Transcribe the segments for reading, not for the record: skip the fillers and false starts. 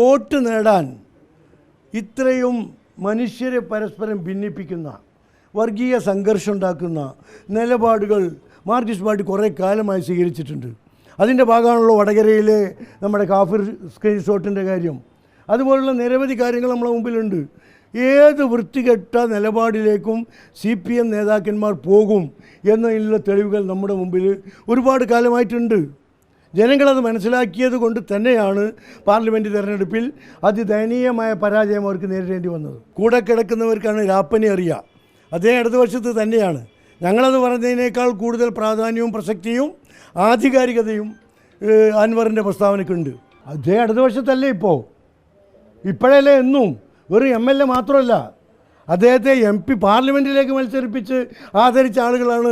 Vote നേടാൻ ഇത്രയും മനുഷ്യരെ പരസ്പരം ഭിന്നിപ്പിക്കുന്ന വർഗീയ സംഘർഷം ഉണ്ടാക്കുന്ന നിലപാടുകൾ മാർക്സിസ്റ്റ് പാർട്ടി കുറേ കാലമായി സ്വീകരിച്ചിട്ടുണ്ട്. അതിൻ്റെ ഭാഗമാണല്ലോ വടകരയിലെ നമ്മുടെ കാഫിർ സ്ക്രീൻഷോട്ടിൻ്റെ കാര്യം. അതുപോലുള്ള നിരവധി കാര്യങ്ങൾ നമ്മുടെ മുമ്പിലുണ്ട്. ഏത് വൃത്തികെട്ട നിലപാടിലേക്കും CPM നേതാക്കന്മാർ പോകും എന്നതിനുള്ള തെളിവുകൾ നമ്മുടെ മുമ്പിൽ ഒരുപാട് കാലമായിട്ടുണ്ട്. ജനങ്ങളത് മനസ്സിലാക്കിയത് കൊണ്ട് തന്നെയാണ് പാർലമെൻറ്റ് തെരഞ്ഞെടുപ്പിൽ അതിദയനീയമായ പരാജയം അവർക്ക് നേരിടേണ്ടി വന്നത്. കൂടെ കിടക്കുന്നവർക്കാണ് രാപ്പനി അറിയുക. അതേ ഇടതുപക്ഷത്ത് തന്നെയാണ്. ഞങ്ങളത് പറഞ്ഞതിനേക്കാൾ കൂടുതൽ പ്രാധാന്യവും പ്രസക്തിയും ആധികാരികതയും അൻവറിൻ്റെ പ്രസ്താവനയ്ക്കുണ്ട്. അതേ ഇടതുപക്ഷത്തല്ലേ ഇപ്പോഴല്ലേ എന്നും വെറും MLA മാത്രമല്ല, അദ്ദേഹത്തെ MP പാർലമെൻറ്റിലേക്ക് മത്സരിപ്പിച്ച് ആദരിച്ച ആളുകളാണ്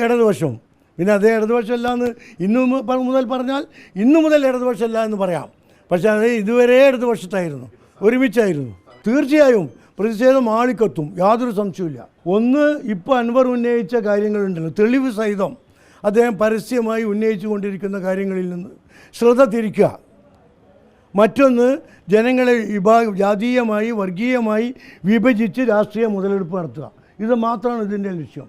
ഇടതുപക്ഷം. പിന്നെ അതേ ഇടതുപക്ഷമല്ല എന്ന് ഇന്നു മുതൽ പറഞ്ഞാൽ ഇന്നു മുതൽ ഇടതുപക്ഷമല്ല എന്ന് പറയാം. പക്ഷേ അത് ഇതുവരെ ഇടതുപക്ഷത്തായിരുന്നു, ഒരുമിച്ചായിരുന്നു. തീർച്ചയായും പ്രതിഷേധം ആളിക്കത്തും, യാതൊരു സംശയമില്ല. ഒന്ന്, ഇപ്പോൾ അൻവർ ഉന്നയിച്ച കാര്യങ്ങളുണ്ടല്ലോ, തെളിവ് സഹിതം അദ്ദേഹം പരസ്യമായി ഉന്നയിച്ചു കൊണ്ടിരിക്കുന്ന കാര്യങ്ങളിൽ നിന്ന് ശ്രദ്ധ തിരിക്കുക. മറ്റൊന്ന്, ജനങ്ങളെ ജാതീയമായി വർഗീയമായി വിഭജിച്ച് രാഷ്ട്രീയ മുതലെടുപ്പ് നടത്തുക. ഇത് മാത്രമാണ് ഇതിൻ്റെ ലക്ഷ്യം.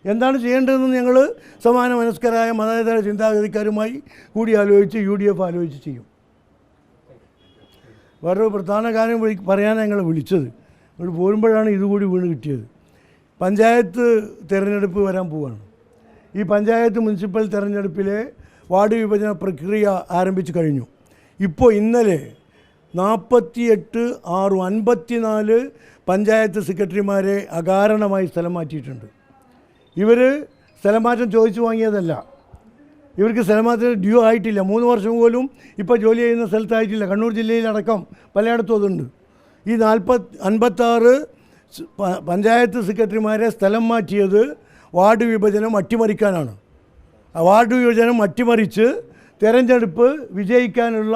എന്താണ് ചെയ്യേണ്ടതെന്ന് ഞങ്ങൾ സമാന മനസ്കരായ മതേതര ചിന്താഗതിക്കാരുമായി കൂടി ആലോചിച്ച് UDF ആലോചിച്ച് ചെയ്യും. വേറൊരു പ്രധാന കാര്യം പറയാനാണ് ഞങ്ങൾ വിളിച്ചത്. ഇവിടെ പോരുമ്പോഴാണ് ഇതുകൂടി വീണ് കിട്ടിയത്. പഞ്ചായത്ത് തിരഞ്ഞെടുപ്പ് വരാൻ പോവുകയാണ്. ഈ പഞ്ചായത്ത് മുനിസിപ്പൽ തിരഞ്ഞെടുപ്പിലെ വാർഡ് വിഭജന പ്രക്രിയ ആരംഭിച്ചു കഴിഞ്ഞു. ഇപ്പോൾ ഇന്നലെ 48/54 പഞ്ചായത്ത് സെക്രട്ടറിമാരെ അകാരണമായി സ്ഥലം മാറ്റിയിട്ടുണ്ട്. ഇവർ സ്ഥലം മാറ്റം ചോദിച്ചു വാങ്ങിയതല്ല. ഇവർക്ക് സ്ഥലമാറ്റം ഡ്യൂ ആയിട്ടില്ല. 3 വർഷം പോലും ഇപ്പോൾ ജോലി ചെയ്യുന്ന സ്ഥലത്തായിട്ടില്ല. കണ്ണൂർ ജില്ലയിലടക്കം പലയിടത്തും അതുണ്ട്. ഈ 56 പഞ്ചായത്ത് സെക്രട്ടറിമാരെ സ്ഥലം മാറ്റിയത് വാർഡ് വിഭജനം അട്ടിമറിക്കാനാണ്. വാർഡ് വിഭജനം അട്ടിമറിച്ച് തെരഞ്ഞെടുപ്പ് വിജയിക്കാനുള്ള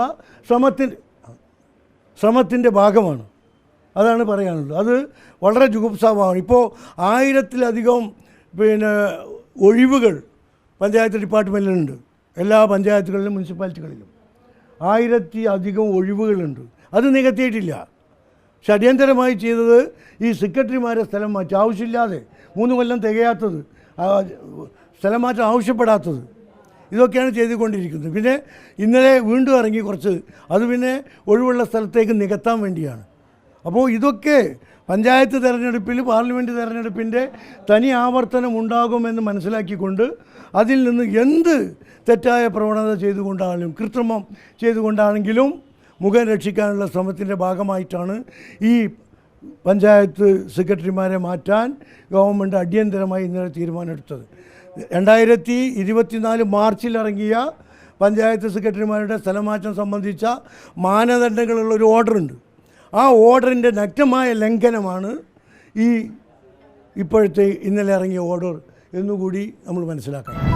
ശ്രമത്തിൻ്റെ ഭാഗമാണ്. അതാണ് പറയാനുള്ളത്. അത് വളരെ ജുഗുപ്സാവാണ്. ഇപ്പോൾ 1000-ലധികം ഒഴിവുകൾ പഞ്ചായത്ത് ഡിപ്പാർട്ട്മെൻറ്റിലുണ്ട്. എല്ലാ പഞ്ചായത്തുകളിലും മുനിസിപ്പാലിറ്റികളിലും 1000-ലധികം ഒഴിവുകളുണ്ട്. അത് നികത്തിയിട്ടില്ല. പക്ഷെ അടിയന്തരമായി ചെയ്തത് ഈ സെക്രട്ടറിമാരെ സ്ഥലം മാറ്റി, ആവശ്യമില്ലാതെ 3 കൊല്ലം തികയാത്തത്, സ്ഥലം മാറ്റം ആവശ്യപ്പെടാത്തത്, ഇതൊക്കെയാണ് ചെയ്തുകൊണ്ടിരിക്കുന്നത്. പിന്നെ ഇന്നലെ വീണ്ടും ഇറങ്ങി കുറച്ച്, അത് പിന്നെ ഒഴിവുള്ള സ്ഥലത്തേക്ക് നികത്താൻ വേണ്ടിയാണ്. അപ്പോൾ ഇതൊക്കെ പഞ്ചായത്ത് തിരഞ്ഞെടുപ്പിൽ പാർലമെൻറ്റ് തിരഞ്ഞെടുപ്പിൻ്റെ തനി ആവർത്തനം ഉണ്ടാകുമെന്ന് മനസ്സിലാക്കിക്കൊണ്ട് അതിൽ നിന്ന് എന്ത് തെറ്റായ പ്രവണത ചെയ്തുകൊണ്ടാണെങ്കിലും കൃത്രിമം ചെയ്തുകൊണ്ടാണെങ്കിലും മുഖം രക്ഷിക്കാനുള്ള ശ്രമത്തിൻ്റെ ഭാഗമായിട്ടാണ് ഈ പഞ്ചായത്ത് സെക്രട്ടറിമാരെ മാറ്റാൻ ഗവൺമെൻറ് അടിയന്തരമായി ഇന്നലെ തീരുമാനമെടുത്തത്. 2024 മാർച്ചിൽ ഇറങ്ങിയ പഞ്ചായത്ത് സെക്രട്ടറിമാരുടെ സ്ഥലമാറ്റം സംബന്ധിച്ച മാനദണ്ഡങ്ങളുള്ളൊരു ഓർഡറുണ്ട്. ആ ഓർഡറിൻ്റെ നഗ്നമായ ലംഘനമാണ് ഇപ്പോഴത്തെ ഇന്നലെ ഇറങ്ങിയ ഓർഡർ എന്നുകൂടി നമ്മൾ മനസ്സിലാക്കണം.